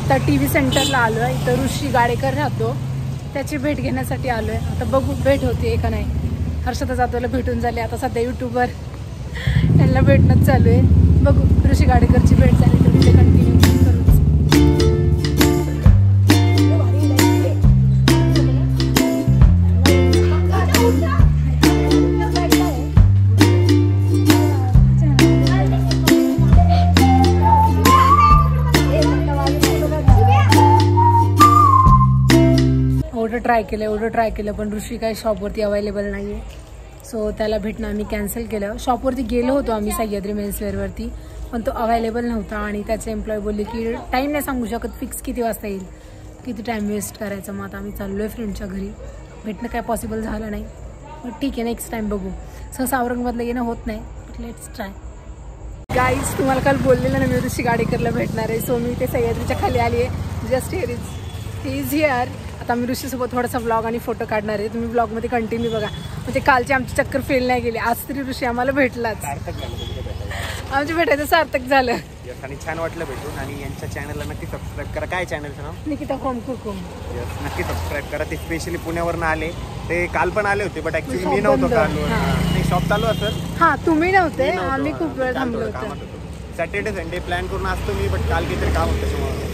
आता TV सेंटरला आलो आहे. इथं ऋषी गाडेकर राहतो, त्याची भेट घेण्यासाठी आलो आहे. आता बघू भेट होते का नाही. हर्षदा जाधवला भेटून झाले, आता सध्या यूट्यूबवर त्यांना भेटणंच चालू आहे. बघू ऋषी गाडेकरची भेट झाली तर ते कंटिन्यू करूच. ऑर्डर ट्राय केलं पण ऋषी काही शॉपवरती अवेलेबल नाही आहे. सो त्याला भेटणं आम्ही कॅन्सल केलं. शॉपवरती गेलो होतो आम्ही सह्याद्री मेन्सवेअरवरती, पण तो अवेलेबल नव्हता. आणि त्याचे एम्प्लॉय बोलले की टाईम नाही सांगू शकत फिक्स किती वाजता येईल, किती टाईम वेस्ट करायचं. मग आता आम्ही चाललो आहे फ्रेंडच्या घरी. भेटणं काय पॉसिबल झालं नाही, पण ठीक आहे नेक्स्ट टाईम बघू. सहसा औरंगाबादला येणं होत नाही, बट लेट्स ट्राय. गाईज तुम्हाला काल बोललेलं ना मी ऋषी गाडेकरला भेटणार आहे. सो मी ते सह्याद्रीच्या खाली आली आहे. Just he is here. आता मी ऋषीसोबत थोडासा ब्लॉग आणि फोटो काढणार आहे. तुम्ही ब्लॉगमध्ये कंटिन्यू बघा. म्हणजे कालची आमची चक्कर फेल नाही गेली, आज तरी ऋषी आम्हाला भेटलाच. आमच्या भेटायचं सार्थक झालं आणि छान वाटलं भेटून. आणि यांच्या चॅनलला नक्की सबस्क्राईब करा. काय चॅनलचं नाव? निकिता फ्रॉम कुकुम. नक्की सबस्क्राईब करा. ते स्पेशली पुण्यावरून आले, ते काल पण आले होते बट ऍक्च्युली मी नव्हतो काल. नाही शॉप चालू असेल. हां तुम्ही नव्हते, आम्ही खूप वेळ थांबलो होतो. सॅटर्डे संडे प्लॅन करून असतो मी, बट काल काहीतरी काम होतं त्याच्यामुळे